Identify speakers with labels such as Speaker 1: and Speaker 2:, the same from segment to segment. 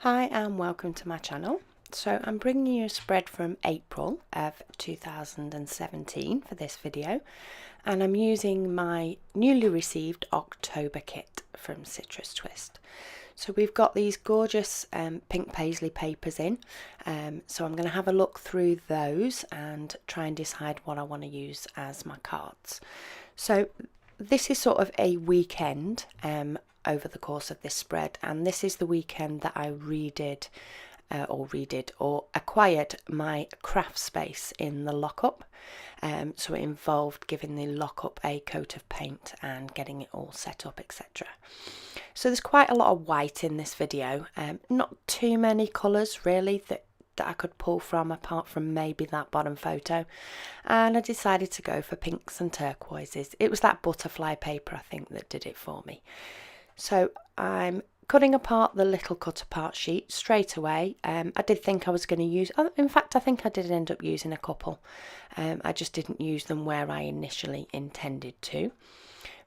Speaker 1: Hi and welcome to my channel. So I'm bringing you a spread from April of 2017 for this video, and I'm using my newly received October kit from Citrus Twist. So we've got these gorgeous pink paisley papers in, so I'm going to have a look through those and try and decide what I want to use as my cards. So this is sort of a weekend over the course of this spread, and this is the weekend that I acquired my craft space in the lockup. So it involved giving the lockup a coat of paint and getting it all set up, etc. So there's quite a lot of white in this video, not too many colours really that I could pull from, apart from maybe that bottom photo, and I decided to go for pinks and turquoises. It was that butterfly paper I think that did it for me. So I'm cutting apart the little cut apart sheet straight away. I did think I was going to use, in fact I think I did end up using a couple. I just didn't use them where I initially intended to.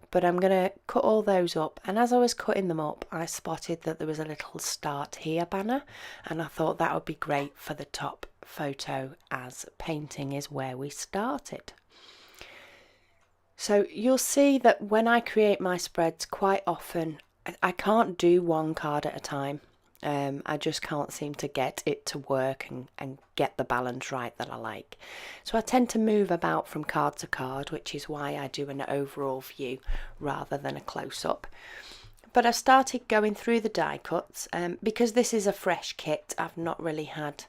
Speaker 1: But I'm going to cut all those up, and as I was cutting them up I spotted that there was a little start here banner, and I thought that would be great for the top photo, as painting is where we started. So you'll see that when I create my spreads, quite often I can't do one card at a time. I just can't seem to get it to work and get the balance right that I like. So I tend to move about from card to card, which is why I do an overall view rather than a close-up. But I've started going through the die cuts because this is a fresh kit. I've not really had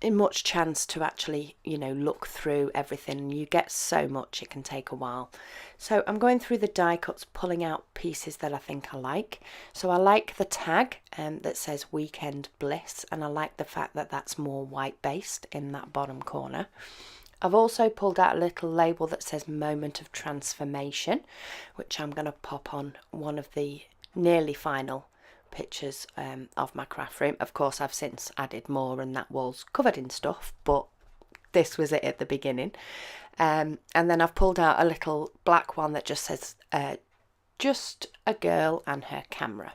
Speaker 1: much chance to actually, look through everything. You get so much, it can take a while. So I'm going through the die cuts, pulling out pieces that I think I like. So I like the tag that says Weekend Bliss, and I like the fact that that's more white based in that bottom corner. I've also pulled out a little label that says Moment of Transformation, which I'm going to pop on one of the nearly final pictures of my craft room. Of course I've since added more and that wall's covered in stuff, but this was it at the beginning. And then I've pulled out a little black one that just says Just a Girl and Her Camera.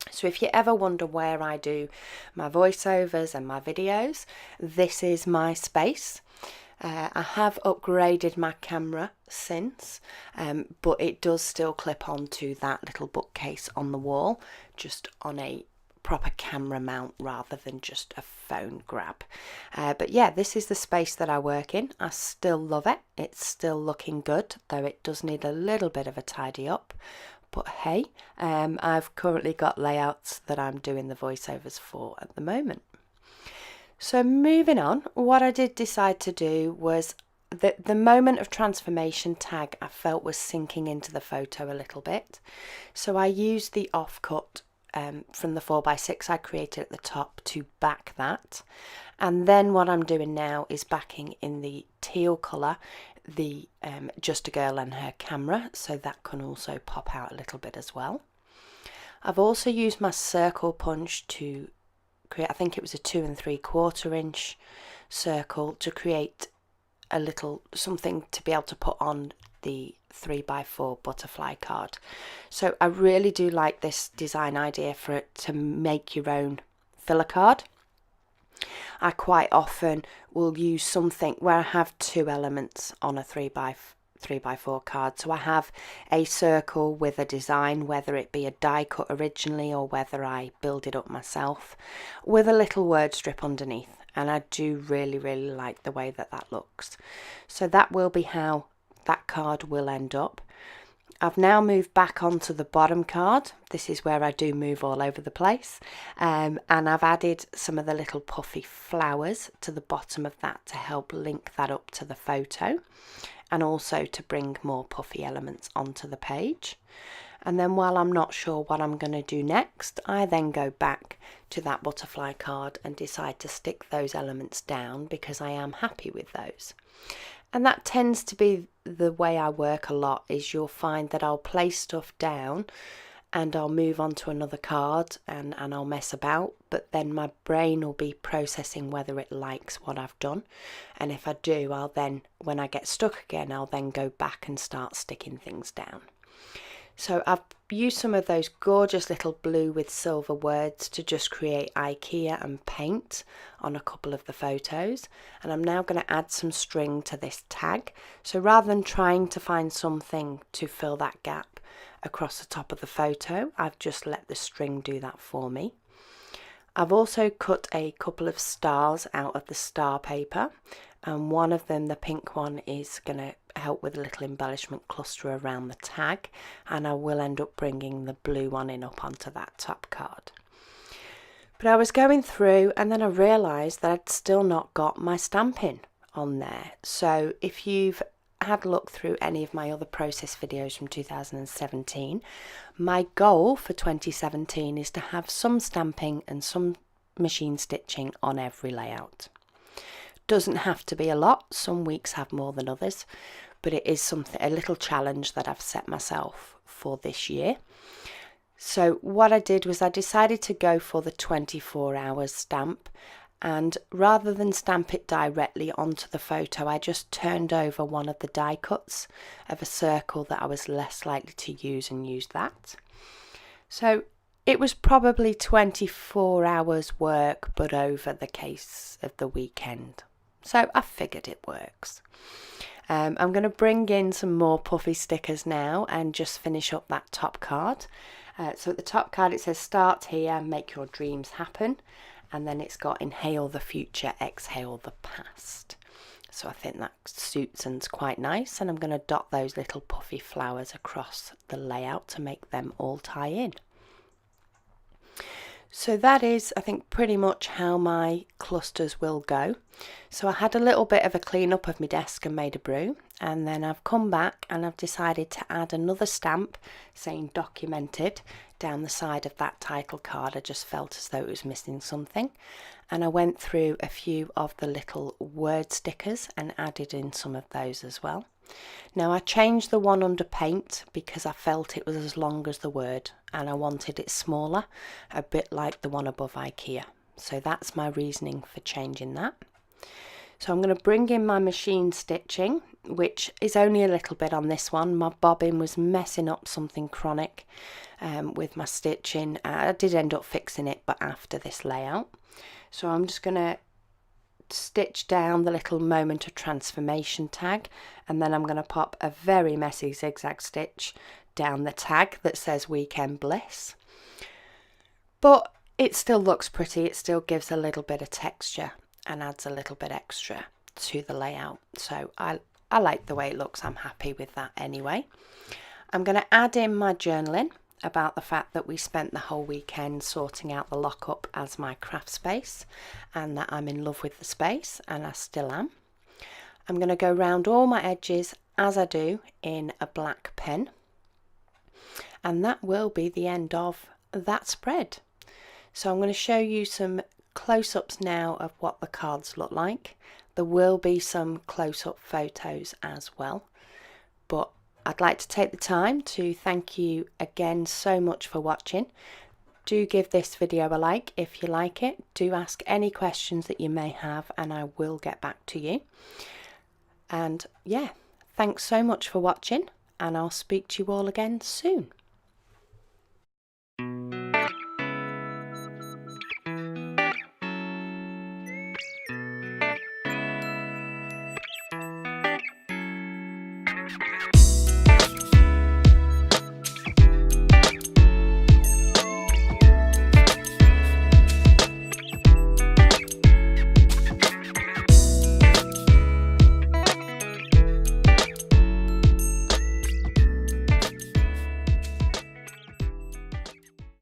Speaker 1: So if you ever wonder where I do my voiceovers and my videos, this is my space. I have upgraded my camera since, but it does still clip onto that little bookcase on the wall, just on a proper camera mount rather than just a phone grab. But yeah, this is the space that I work in. I still love it. It's still looking good, though it does need a little bit of a tidy up. But hey, I've currently got layouts that I'm doing the voiceovers for at the moment. So moving on, what I did decide to do was the Moment of Transformation tag I felt was sinking into the photo a little bit. So I used the offcut from the 4x6 I created at the top to back that. And then what I'm doing now is backing in the teal colour the Just a Girl and Her Camera, so that can also pop out a little bit as well. I've also used my circle punch to create, I think it was a 2 3/4 inch circle, to create a little something to be able to put on the 3x4 butterfly card. So I really do like this design idea for it to make your own filler card. I quite often will use something where I have two elements on a 3x4 card. So I have a circle with a design, whether it be a die cut originally or whether I build it up myself, with a little word strip underneath, and I do really like the way that that looks. So that will be how that card will end up. I've now moved back onto the bottom card. This is where I do move all over the place, and I've added some of the little puffy flowers to the bottom of that to help link that up to the photo, and also to bring more puffy elements onto the page. And then while I'm not sure what I'm going to do next, I then go back to that butterfly card and decide to stick those elements down because I am happy with those. And that tends to be the way I work a lot, is you'll find that I'll place stuff down and I'll move on to another card and I'll mess about, but then my brain will be processing whether it likes what I've done. And if I do, I'll then, when I get stuck again, I'll then go back and start sticking things down. So I've used some of those gorgeous little blue with silver words to just create IKEA and paint on a couple of the photos. And I'm now going to add some string to this tag. So rather than trying to find something to fill that gap across the top of the photo, I've just let the string do that for me. I've also cut a couple of stars out of the star paper, and one of them, the pink one, is going to help with a little embellishment cluster around the tag, and I will end up bringing the blue one in up onto that top card. But I was going through and then I realised that I'd still not got my stamping on there. So if you've had a look through any of my other process videos from 2017, my goal for 2017 is to have some stamping and some machine stitching on every layout. Doesn't have to be a lot, some weeks have more than others, but it is a little challenge that I've set myself for this year. So what I did was I decided to go for the 24 hours stamp, and rather than stamp it directly onto the photo, I just turned over one of the die cuts of a circle that I was less likely to use and used that. So it was probably 24 hours work, but over the case of the weekend. So I figured it works. I'm going to bring in some more puffy stickers now and just finish up that top card. So at the top card it says start here, make your dreams happen. And then it's got inhale the future, exhale the past. So I think that suits and's quite nice, and I'm going to dot those little puffy flowers across the layout to make them all tie in. So that is, I think, pretty much how my clusters will go. So I had a little bit of a clean up of my desk and made a brew, and then I've come back and I've decided to add another stamp saying documented down the side of that title card. I just felt as though it was missing something, and I went through a few of the little word stickers and added in some of those as well. Now I changed the one under paint because I felt it was as long as the word and I wanted it smaller, a bit like the one above IKEA. So that's my reasoning for changing that. So I'm going to bring in my machine stitching, which is only a little bit on this one. My bobbin was messing up something chronic with my stitching. I did end up fixing it, but after this layout. So I'm just going to stitch down the little moment of transformation tag, and then I'm going to pop a very messy zigzag stitch down the tag that says weekend bliss. But it still looks pretty, it still gives a little bit of texture and adds a little bit extra to the layout. So I like the way it looks, I'm happy with that anyway. I'm going to add in my journaling about the fact that we spent the whole weekend sorting out the lockup as my craft space, and that I'm in love with the space, and I still am. I'm going to go round all my edges as I do in a black pen, and that will be the end of that spread. So I'm going to show you some close-ups now of what the cards look like. There will be some close-up photos as well, but I'd like to take the time to thank you again so much for watching. Do give this video a like if you like it. Do ask any questions that you may have and I will get back to you. And yeah, thanks so much for watching, and I'll speak to you all again soon.